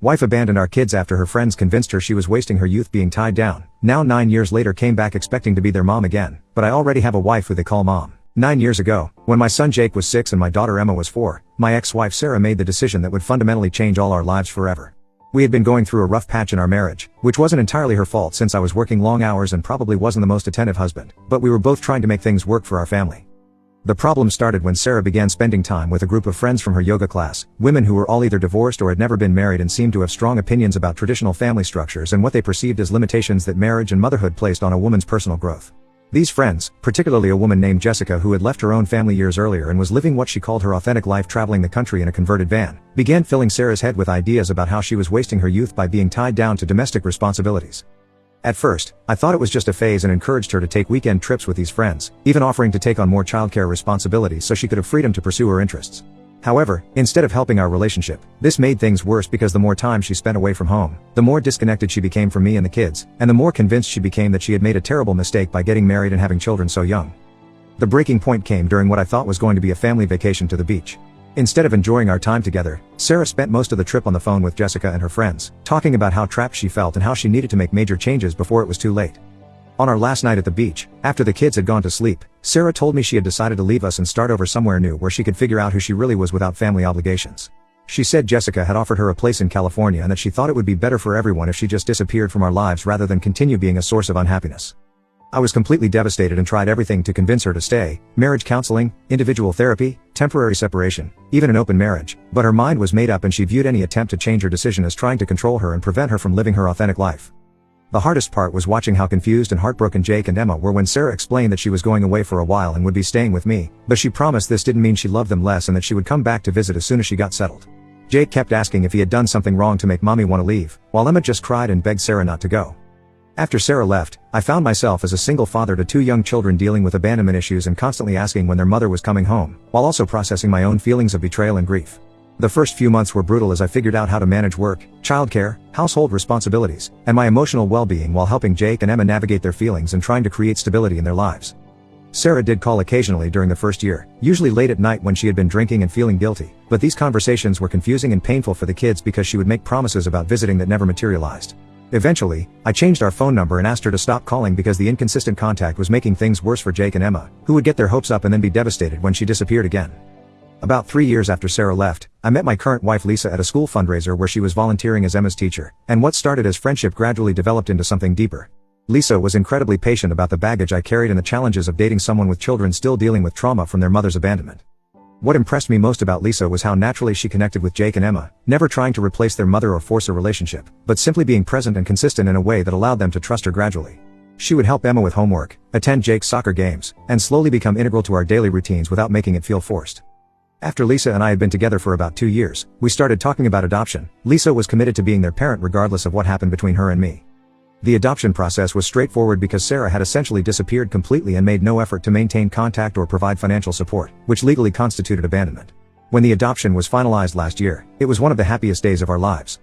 Wife abandoned our kids after her friends convinced her she was wasting her youth being tied down. Now 9 years later came back expecting to be their mom again, but I already have a wife who they call mom. 9 years ago, when my son Jake was 6 and my daughter Emma was 4, my ex-wife Sarah made the decision that would fundamentally change all our lives forever. We had been going through a rough patch in our marriage, which wasn't entirely her fault since I was working long hours and probably wasn't the most attentive husband, but we were both trying to make things work for our family. The problem started when Sarah began spending time with a group of friends from her yoga class, women who were all either divorced or had never been married and seemed to have strong opinions about traditional family structures and what they perceived as limitations that marriage and motherhood placed on a woman's personal growth. These friends, particularly a woman named Jessica who had left her own family years earlier and was living what she called her authentic life traveling the country in a converted van, began filling Sarah's head with ideas about how she was wasting her youth by being tied down to domestic responsibilities. At first, I thought it was just a phase and encouraged her to take weekend trips with these friends, even offering to take on more childcare responsibilities so she could have freedom to pursue her interests. However, instead of helping our relationship, this made things worse because the more time she spent away from home, the more disconnected she became from me and the kids, and the more convinced she became that she had made a terrible mistake by getting married and having children so young. The breaking point came during what I thought was going to be a family vacation to the beach. Instead of enjoying our time together, Sarah spent most of the trip on the phone with Jessica and her friends, talking about how trapped she felt and how she needed to make major changes before it was too late. On our last night at the beach, after the kids had gone to sleep, Sarah told me she had decided to leave us and start over somewhere new where she could figure out who she really was without family obligations. She said Jessica had offered her a place in California and that she thought it would be better for everyone if she just disappeared from our lives rather than continue being a source of unhappiness. I was completely devastated and tried everything to convince her to stay: marriage counseling, individual therapy, temporary separation, even an open marriage, but her mind was made up and she viewed any attempt to change her decision as trying to control her and prevent her from living her authentic life. The hardest part was watching how confused and heartbroken Jake and Emma were when Sarah explained that she was going away for a while and would be staying with me, but she promised this didn't mean she loved them less and that she would come back to visit as soon as she got settled. Jake kept asking if he had done something wrong to make mommy want to leave, while Emma just cried and begged Sarah not to go. After Sarah left, I found myself as a single father to 2 young children dealing with abandonment issues and constantly asking when their mother was coming home, while also processing my own feelings of betrayal and grief. The first few months were brutal as I figured out how to manage work, childcare, household responsibilities, and my emotional well-being while helping Jake and Emma navigate their feelings and trying to create stability in their lives. Sarah did call occasionally during the first year, usually late at night when she had been drinking and feeling guilty, but these conversations were confusing and painful for the kids because she would make promises about visiting that never materialized. Eventually, I changed our phone number and asked her to stop calling because the inconsistent contact was making things worse for Jake and Emma, who would get their hopes up and then be devastated when she disappeared again. About 3 years after Sarah left, I met my current wife Lisa at a school fundraiser where she was volunteering as Emma's teacher, and what started as friendship gradually developed into something deeper. Lisa was incredibly patient about the baggage I carried and the challenges of dating someone with children still dealing with trauma from their mother's abandonment. What impressed me most about Lisa was how naturally she connected with Jake and Emma, never trying to replace their mother or force a relationship, but simply being present and consistent in a way that allowed them to trust her gradually. She would help Emma with homework, attend Jake's soccer games, and slowly become integral to our daily routines without making it feel forced. After Lisa and I had been together for about 2 years, we started talking about adoption. Lisa was committed to being their parent regardless of what happened between her and me. The adoption process was straightforward because Sarah had essentially disappeared completely and made no effort to maintain contact or provide financial support, which legally constituted abandonment. When the adoption was finalized last year, it was one of the happiest days of our lives.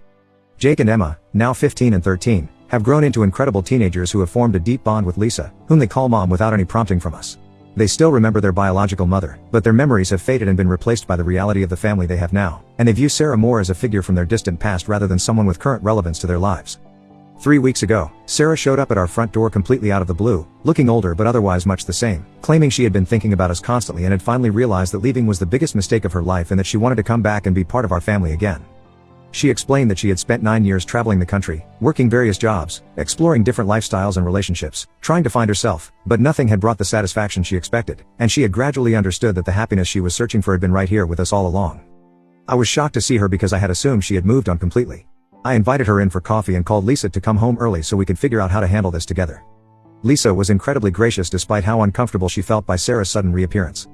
Jake and Emma, now 15 and 13, have grown into incredible teenagers who have formed a deep bond with Lisa, whom they call mom without any prompting from us. They still remember their biological mother, but their memories have faded and been replaced by the reality of the family they have now, and they view Sarah more as a figure from their distant past rather than someone with current relevance to their lives. 3 weeks ago, Sarah showed up at our front door completely out of the blue, looking older but otherwise much the same, claiming she had been thinking about us constantly and had finally realized that leaving was the biggest mistake of her life and that she wanted to come back and be part of our family again. She explained that she had spent 9 years traveling the country, working various jobs, exploring different lifestyles and relationships, trying to find herself, but nothing had brought the satisfaction she expected, and she had gradually understood that the happiness she was searching for had been right here with us all along. I was shocked to see her because I had assumed she had moved on completely. I invited her in for coffee and called Lisa to come home early so we could figure out how to handle this together. Lisa was incredibly gracious despite how uncomfortable she felt by Sarah's sudden reappearance.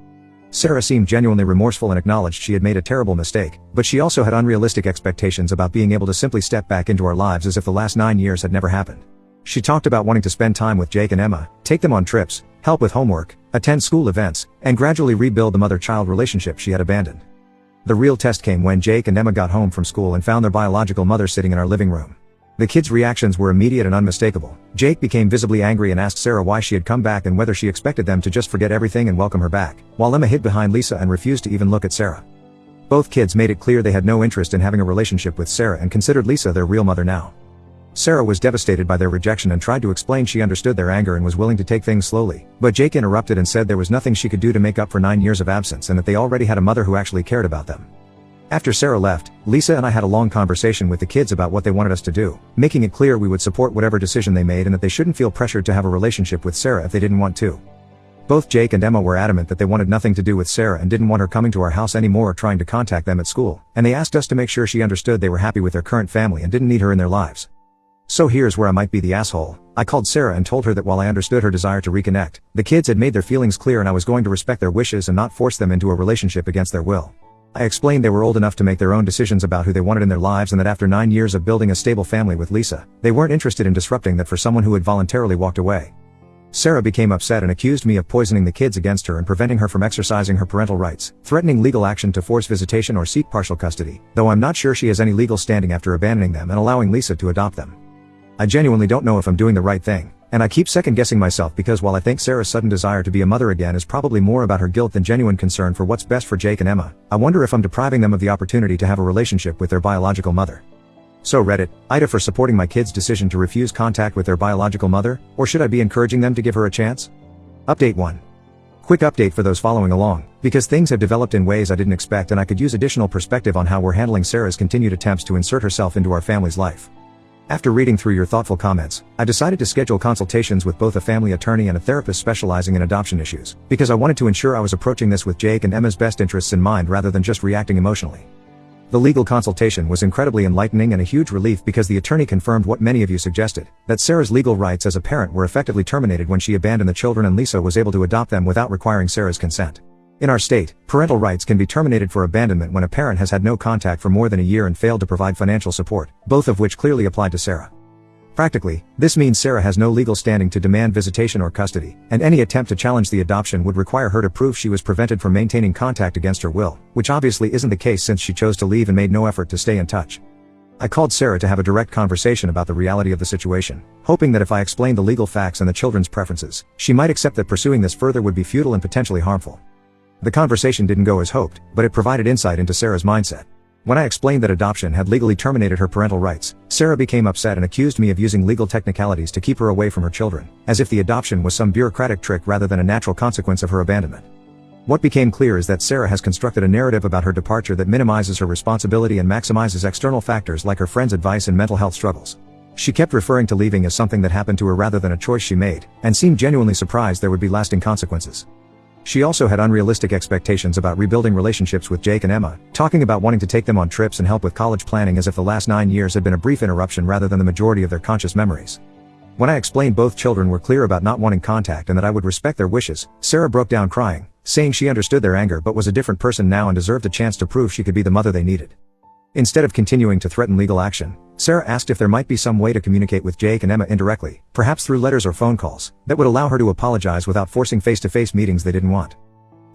Sarah seemed genuinely remorseful and acknowledged she had made a terrible mistake, but she also had unrealistic expectations about being able to simply step back into our lives as if the last 9 years had never happened. She talked about wanting to spend time with Jake and Emma, take them on trips, help with homework, attend school events, and gradually rebuild the mother-child relationship she had abandoned. The real test came when Jake and Emma got home from school and found their biological mother sitting in our living room. The kids' reactions were immediate and unmistakable. Jake became visibly angry and asked Sarah why she had come back and whether she expected them to just forget everything and welcome her back, while Emma hid behind Lisa and refused to even look at Sarah. Both kids made it clear they had no interest in having a relationship with Sarah and considered Lisa their real mother now. Sarah was devastated by their rejection and tried to explain she understood their anger and was willing to take things slowly, but Jake interrupted and said there was nothing she could do to make up for 9 years of absence and that they already had a mother who actually cared about them. After Sarah left, Lisa and I had a long conversation with the kids about what they wanted us to do, making it clear we would support whatever decision they made and that they shouldn't feel pressured to have a relationship with Sarah if they didn't want to. Both Jake and Emma were adamant that they wanted nothing to do with Sarah and didn't want her coming to our house anymore or trying to contact them at school, and they asked us to make sure she understood they were happy with their current family and didn't need her in their lives. So here's where I might be the asshole. I called Sarah and told her that while I understood her desire to reconnect, the kids had made their feelings clear and I was going to respect their wishes and not force them into a relationship against their will. I explained they were old enough to make their own decisions about who they wanted in their lives and that after 9 years of building a stable family with Lisa, they weren't interested in disrupting that for someone who had voluntarily walked away. Sarah became upset and accused me of poisoning the kids against her and preventing her from exercising her parental rights, threatening legal action to force visitation or seek partial custody, though I'm not sure she has any legal standing after abandoning them and allowing Lisa to adopt them. I genuinely don't know if I'm doing the right thing, and I keep second-guessing myself because while I think Sarah's sudden desire to be a mother again is probably more about her guilt than genuine concern for what's best for Jake and Emma, I wonder if I'm depriving them of the opportunity to have a relationship with their biological mother. So Reddit, Ida for supporting my kids' decision to refuse contact with their biological mother, or should I be encouraging them to give her a chance? Update 1. Quick update for those following along, because things have developed in ways I didn't expect and I could use additional perspective on how we're handling Sarah's continued attempts to insert herself into our family's life. After reading through your thoughtful comments, I decided to schedule consultations with both a family attorney and a therapist specializing in adoption issues, because I wanted to ensure I was approaching this with Jake and Emma's best interests in mind rather than just reacting emotionally. The legal consultation was incredibly enlightening and a huge relief because the attorney confirmed what many of you suggested, that Sarah's legal rights as a parent were effectively terminated when she abandoned the children and Lisa was able to adopt them without requiring Sarah's consent. In our state, parental rights can be terminated for abandonment when a parent has had no contact for more than a year and failed to provide financial support, both of which clearly applied to Sarah. Practically, this means Sarah has no legal standing to demand visitation or custody, and any attempt to challenge the adoption would require her to prove she was prevented from maintaining contact against her will, which obviously isn't the case since she chose to leave and made no effort to stay in touch. I called Sarah to have a direct conversation about the reality of the situation, hoping that if I explained the legal facts and the children's preferences, she might accept that pursuing this further would be futile and potentially harmful. The conversation didn't go as hoped, but it provided insight into Sarah's mindset. When I explained that adoption had legally terminated her parental rights, Sarah became upset and accused me of using legal technicalities to keep her away from her children, as if the adoption was some bureaucratic trick rather than a natural consequence of her abandonment. What became clear is that Sarah has constructed a narrative about her departure that minimizes her responsibility and maximizes external factors like her friend's advice and mental health struggles. She kept referring to leaving as something that happened to her rather than a choice she made, and seemed genuinely surprised there would be lasting consequences. She also had unrealistic expectations about rebuilding relationships with Jake and Emma, talking about wanting to take them on trips and help with college planning as if the last 9 years had been a brief interruption rather than the majority of their conscious memories. When I explained both children were clear about not wanting contact and that I would respect their wishes, Sarah broke down crying, saying she understood their anger but was a different person now and deserved a chance to prove she could be the mother they needed. Instead of continuing to threaten legal action, Sarah asked if there might be some way to communicate with Jake and Emma indirectly, perhaps through letters or phone calls, that would allow her to apologize without forcing face-to-face meetings they didn't want.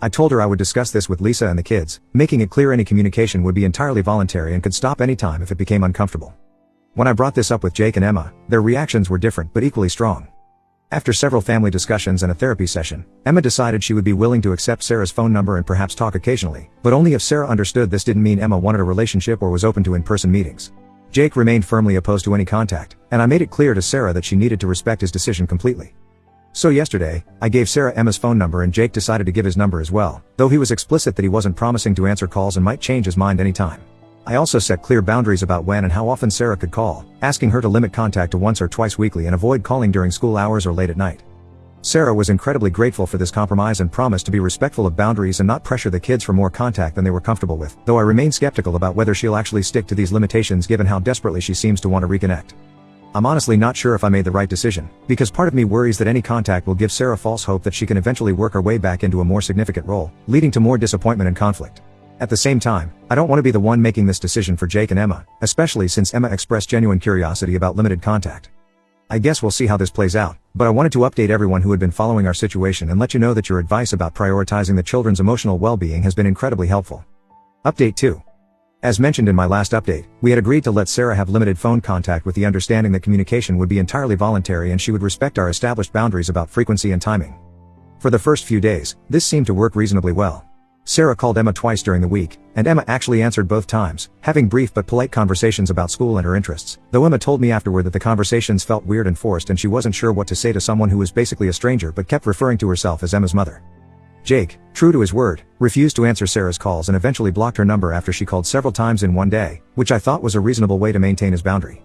I told her I would discuss this with Lisa and the kids, making it clear any communication would be entirely voluntary and could stop anytime if it became uncomfortable. When I brought this up with Jake and Emma, their reactions were different but equally strong. After several family discussions and a therapy session, Emma decided she would be willing to accept Sarah's phone number and perhaps talk occasionally, but only if Sarah understood this didn't mean Emma wanted a relationship or was open to in-person meetings. Jake remained firmly opposed to any contact, and I made it clear to Sarah that she needed to respect his decision completely. So yesterday, I gave Sarah Emma's phone number and Jake decided to give his number as well, though he was explicit that he wasn't promising to answer calls and might change his mind anytime. I also set clear boundaries about when and how often Sarah could call, asking her to limit contact to once or twice weekly and avoid calling during school hours or late at night. Sarah was incredibly grateful for this compromise and promised to be respectful of boundaries and not pressure the kids for more contact than they were comfortable with, though I remain skeptical about whether she'll actually stick to these limitations given how desperately she seems to want to reconnect. I'm honestly not sure if I made the right decision, because part of me worries that any contact will give Sarah false hope that she can eventually work her way back into a more significant role, leading to more disappointment and conflict. At the same time, I don't want to be the one making this decision for Jake and Emma, especially since Emma expressed genuine curiosity about limited contact. I guess we'll see how this plays out, but I wanted to update everyone who had been following our situation and let you know that your advice about prioritizing the children's emotional well-being has been incredibly helpful. Update 2. As mentioned in my last update, we had agreed to let Sarah have limited phone contact with the understanding that communication would be entirely voluntary and she would respect our established boundaries about frequency and timing. For the first few days, this seemed to work reasonably well. Sarah called Emma twice during the week, and Emma actually answered both times, having brief but polite conversations about school and her interests, though Emma told me afterward that the conversations felt weird and forced and she wasn't sure what to say to someone who was basically a stranger but kept referring to herself as Emma's mother. Jake, true to his word, refused to answer Sarah's calls and eventually blocked her number after she called several times in one day, which I thought was a reasonable way to maintain his boundary.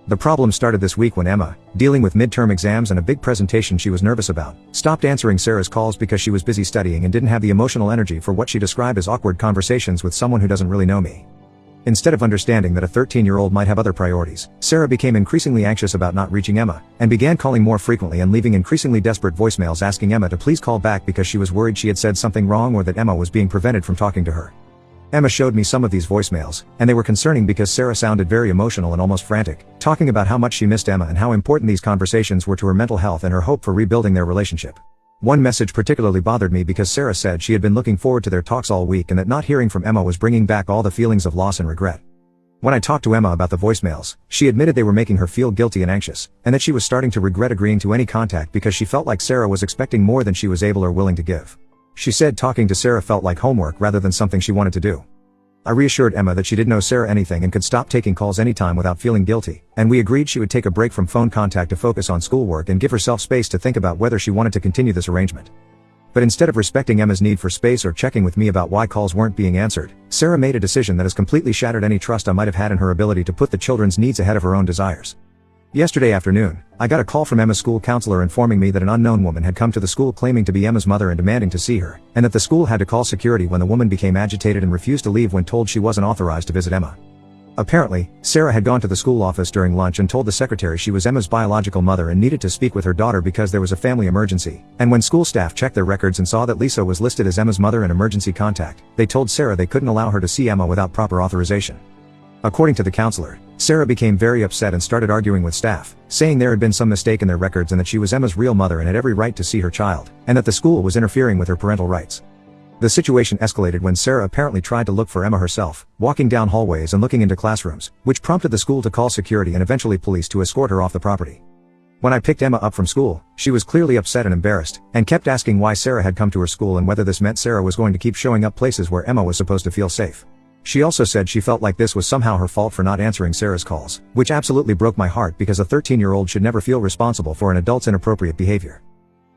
The problem started this week when Emma, dealing with midterm exams and a big presentation she was nervous about, stopped answering Sarah's calls because she was busy studying and didn't have the emotional energy for what she described as awkward conversations with someone who doesn't really know me. Instead of understanding that a 13-year-old might have other priorities, Sarah became increasingly anxious about not reaching Emma, and began calling more frequently and leaving increasingly desperate voicemails asking Emma to please call back because she was worried she had said something wrong or that Emma was being prevented from talking to her. Emma showed me some of these voicemails, and they were concerning because Sarah sounded very emotional and almost frantic, talking about how much she missed Emma and how important these conversations were to her mental health and her hope for rebuilding their relationship. One message particularly bothered me because Sarah said she had been looking forward to their talks all week and that not hearing from Emma was bringing back all the feelings of loss and regret. When I talked to Emma about the voicemails, she admitted they were making her feel guilty and anxious, and that she was starting to regret agreeing to any contact because she felt like Sarah was expecting more than she was able or willing to give. She said talking to Sarah felt like homework rather than something she wanted to do. I reassured Emma that she didn't owe Sarah anything and could stop taking calls anytime without feeling guilty, and we agreed she would take a break from phone contact to focus on schoolwork and give herself space to think about whether she wanted to continue this arrangement. But instead of respecting Emma's need for space or checking with me about why calls weren't being answered, Sarah made a decision that has completely shattered any trust I might have had in her ability to put the children's needs ahead of her own desires. Yesterday afternoon, I got a call from Emma's school counselor informing me that an unknown woman had come to the school claiming to be Emma's mother and demanding to see her, and that the school had to call security when the woman became agitated and refused to leave when told she wasn't authorized to visit Emma. Apparently, Sarah had gone to the school office during lunch and told the secretary she was Emma's biological mother and needed to speak with her daughter because there was a family emergency, and when school staff checked their records and saw that Lisa was listed as Emma's mother and emergency contact, they told Sarah they couldn't allow her to see Emma without proper authorization. According to the counselor, Sarah became very upset and started arguing with staff, saying there had been some mistake in their records and that she was Emma's real mother and had every right to see her child, and that the school was interfering with her parental rights. The situation escalated when Sarah apparently tried to look for Emma herself, walking down hallways and looking into classrooms, which prompted the school to call security and eventually police to escort her off the property. When I picked Emma up from school, she was clearly upset and embarrassed, and kept asking why Sarah had come to her school and whether this meant Sarah was going to keep showing up places where Emma was supposed to feel safe. She also said she felt like this was somehow her fault for not answering Sarah's calls, which absolutely broke my heart because a 13-year-old should never feel responsible for an adult's inappropriate behavior.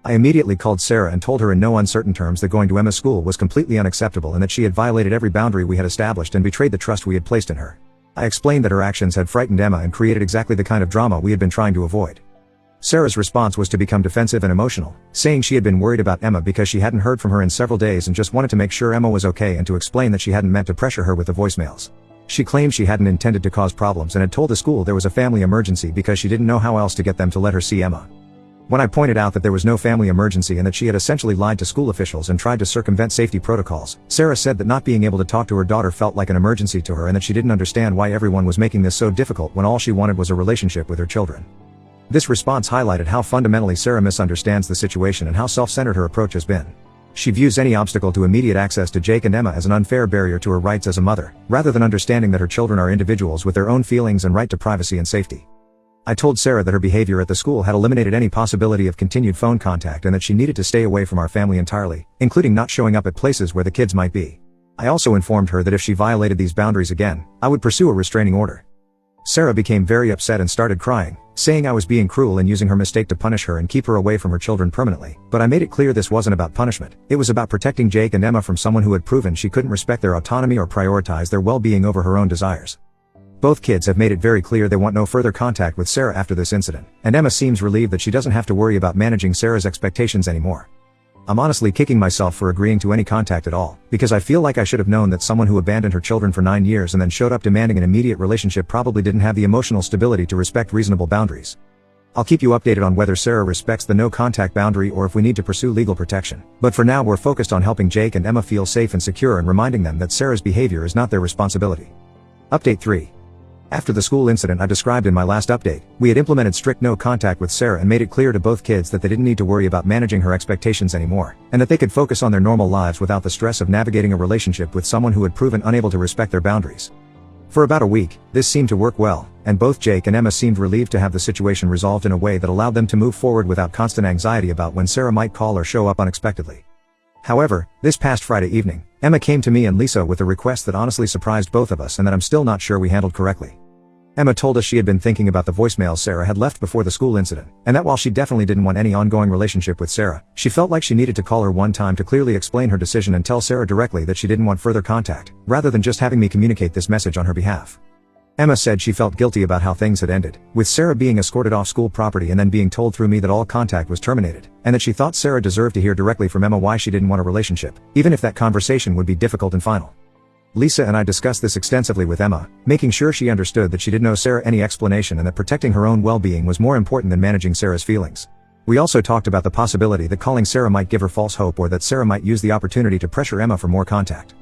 I immediately called Sarah and told her in no uncertain terms that going to Emma's school was completely unacceptable and that she had violated every boundary we had established and betrayed the trust we had placed in her. I explained that her actions had frightened Emma and created exactly the kind of drama we had been trying to avoid. Sarah's response was to become defensive and emotional, saying she had been worried about Emma because she hadn't heard from her in several days and just wanted to make sure Emma was okay and to explain that she hadn't meant to pressure her with the voicemails. She claimed she hadn't intended to cause problems and had told the school there was a family emergency because she didn't know how else to get them to let her see Emma. When I pointed out that there was no family emergency and that she had essentially lied to school officials and tried to circumvent safety protocols, Sarah said that not being able to talk to her daughter felt like an emergency to her and that she didn't understand why everyone was making this so difficult when all she wanted was a relationship with her children. This response highlighted how fundamentally Sarah misunderstands the situation and how self-centered her approach has been. She views any obstacle to immediate access to Jake and Emma as an unfair barrier to her rights as a mother, rather than understanding that her children are individuals with their own feelings and right to privacy and safety. I told Sarah that her behavior at the school had eliminated any possibility of continued phone contact and that she needed to stay away from our family entirely, including not showing up at places where the kids might be. I also informed her that if she violated these boundaries again, I would pursue a restraining order. Sarah became very upset and started crying, saying I was being cruel and using her mistake to punish her and keep her away from her children permanently, but I made it clear this wasn't about punishment, it was about protecting Jake and Emma from someone who had proven she couldn't respect their autonomy or prioritize their well-being over her own desires. Both kids have made it very clear they want no further contact with Sarah after this incident, and Emma seems relieved that she doesn't have to worry about managing Sarah's expectations anymore. I'm honestly kicking myself for agreeing to any contact at all, because I feel like I should have known that someone who abandoned her children for 9 years and then showed up demanding an immediate relationship probably didn't have the emotional stability to respect reasonable boundaries. I'll keep you updated on whether Sarah respects the no contact boundary or if we need to pursue legal protection, but for now we're focused on helping Jake and Emma feel safe and secure and reminding them that Sarah's behavior is not their responsibility. Update 3. After the school incident I described in my last update, we had implemented strict no contact with Sarah and made it clear to both kids that they didn't need to worry about managing her expectations anymore, and that they could focus on their normal lives without the stress of navigating a relationship with someone who had proven unable to respect their boundaries. For about a week, this seemed to work well, and both Jake and Emma seemed relieved to have the situation resolved in a way that allowed them to move forward without constant anxiety about when Sarah might call or show up unexpectedly. However, this past Friday evening, Emma came to me and Lisa with a request that honestly surprised both of us and that I'm still not sure we handled correctly. Emma told us she had been thinking about the voicemail Sarah had left before the school incident, and that while she definitely didn't want any ongoing relationship with Sarah, she felt like she needed to call her one time to clearly explain her decision and tell Sarah directly that she didn't want further contact, rather than just having me communicate this message on her behalf. Emma said she felt guilty about how things had ended, with Sarah being escorted off school property and then being told through me that all contact was terminated, and that she thought Sarah deserved to hear directly from Emma why she didn't want a relationship, even if that conversation would be difficult and final. Lisa and I discussed this extensively with Emma, making sure she understood that she didn't owe Sarah any explanation and that protecting her own well-being was more important than managing Sarah's feelings. We also talked about the possibility that calling Sarah might give her false hope or that Sarah might use the opportunity to pressure Emma for more contact.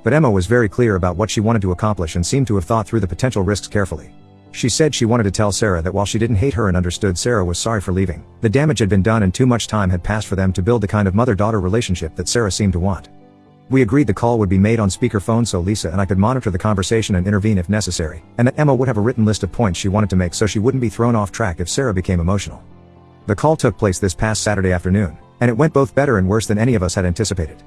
But Emma was very clear about what she wanted to accomplish and seemed to have thought through the potential risks carefully. She said she wanted to tell Sarah that while she didn't hate her and understood Sarah was sorry for leaving, the damage had been done and too much time had passed for them to build the kind of mother-daughter relationship that Sarah seemed to want. We agreed the call would be made on speakerphone so Lisa and I could monitor the conversation and intervene if necessary, and that Emma would have a written list of points she wanted to make so she wouldn't be thrown off track if Sarah became emotional. The call took place this past Saturday afternoon, and it went both better and worse than any of us had anticipated.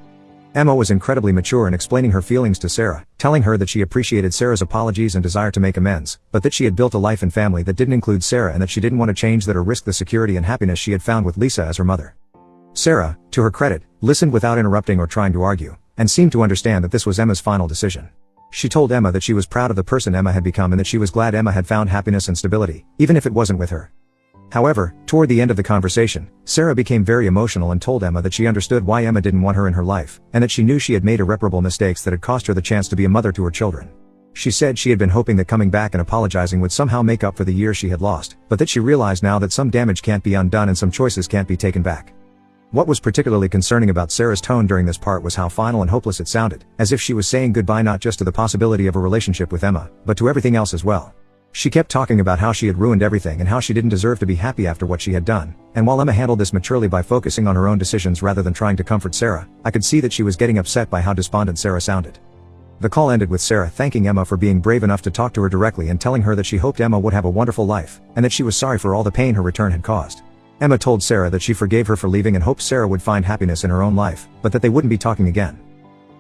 Emma was incredibly mature in explaining her feelings to Sarah, telling her that she appreciated Sarah's apologies and desire to make amends, but that she had built a life and family that didn't include Sarah and that she didn't want to change that or risk the security and happiness she had found with Lisa as her mother. Sarah, to her credit, listened without interrupting or trying to argue, and seemed to understand that this was Emma's final decision. She told Emma that she was proud of the person Emma had become and that she was glad Emma had found happiness and stability, even if it wasn't with her. However, toward the end of the conversation, Sarah became very emotional and told Emma that she understood why Emma didn't want her in her life, and that she knew she had made irreparable mistakes that had cost her the chance to be a mother to her children. She said she had been hoping that coming back and apologizing would somehow make up for the years she had lost, but that she realized now that some damage can't be undone and some choices can't be taken back. What was particularly concerning about Sarah's tone during this part was how final and hopeless it sounded, as if she was saying goodbye not just to the possibility of a relationship with Emma, but to everything else as well. She kept talking about how she had ruined everything and how she didn't deserve to be happy after what she had done, and while Emma handled this maturely by focusing on her own decisions rather than trying to comfort Sarah, I could see that she was getting upset by how despondent Sarah sounded. The call ended with Sarah thanking Emma for being brave enough to talk to her directly and telling her that she hoped Emma would have a wonderful life, and that she was sorry for all the pain her return had caused. Emma told Sarah that she forgave her for leaving and hoped Sarah would find happiness in her own life, but that they wouldn't be talking again.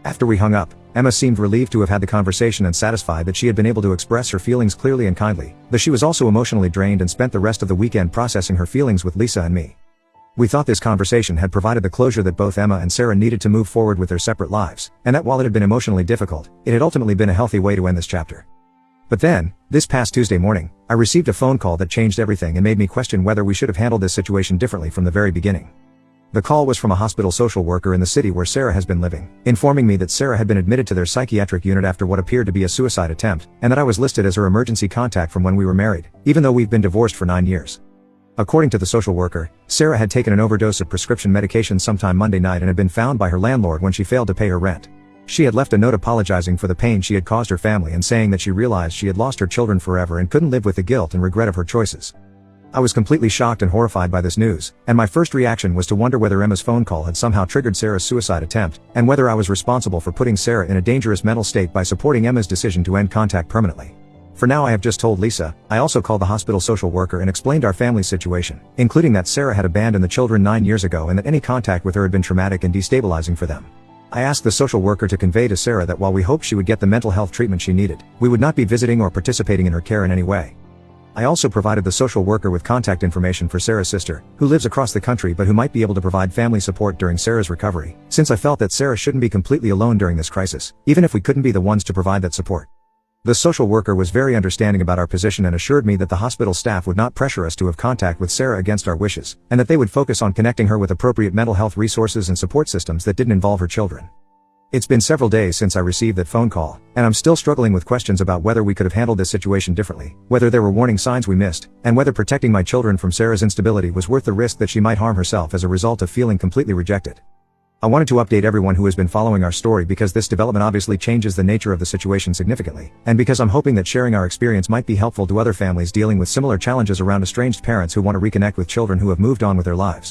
After we hung up, Emma seemed relieved to have had the conversation and satisfied that she had been able to express her feelings clearly and kindly, though she was also emotionally drained and spent the rest of the weekend processing her feelings with Lisa and me. We thought this conversation had provided the closure that both Emma and Sarah needed to move forward with their separate lives, and that while it had been emotionally difficult, it had ultimately been a healthy way to end this chapter. But then, this past Tuesday morning, I received a phone call that changed everything and made me question whether we should have handled this situation differently from the very beginning. The call was from a hospital social worker in the city where Sarah has been living, informing me that Sarah had been admitted to their psychiatric unit after what appeared to be a suicide attempt, and that I was listed as her emergency contact from when we were married, even though we've been divorced for 9 years. According to the social worker, Sarah had taken an overdose of prescription medication sometime Monday night and had been found by her landlord when she failed to pay her rent. She had left a note apologizing for the pain she had caused her family and saying that she realized she had lost her children forever and couldn't live with the guilt and regret of her choices. I was completely shocked and horrified by this news, and my first reaction was to wonder whether Emma's phone call had somehow triggered Sarah's suicide attempt, and whether I was responsible for putting Sarah in a dangerous mental state by supporting Emma's decision to end contact permanently. For now I have just told Lisa. I also called the hospital social worker and explained our family's situation, including that Sarah had abandoned the children 9 years ago and that any contact with her had been traumatic and destabilizing for them. I asked the social worker to convey to Sarah that while we hoped she would get the mental health treatment she needed, we would not be visiting or participating in her care in any way. I also provided the social worker with contact information for Sarah's sister, who lives across the country but who might be able to provide family support during Sarah's recovery, since I felt that Sarah shouldn't be completely alone during this crisis, even if we couldn't be the ones to provide that support. The social worker was very understanding about our position and assured me that the hospital staff would not pressure us to have contact with Sarah against our wishes, and that they would focus on connecting her with appropriate mental health resources and support systems that didn't involve her children. It's been several days since I received that phone call, and I'm still struggling with questions about whether we could have handled this situation differently, whether there were warning signs we missed, and whether protecting my children from Sarah's instability was worth the risk that she might harm herself as a result of feeling completely rejected. I wanted to update everyone who has been following our story because this development obviously changes the nature of the situation significantly, and because I'm hoping that sharing our experience might be helpful to other families dealing with similar challenges around estranged parents who want to reconnect with children who have moved on with their lives.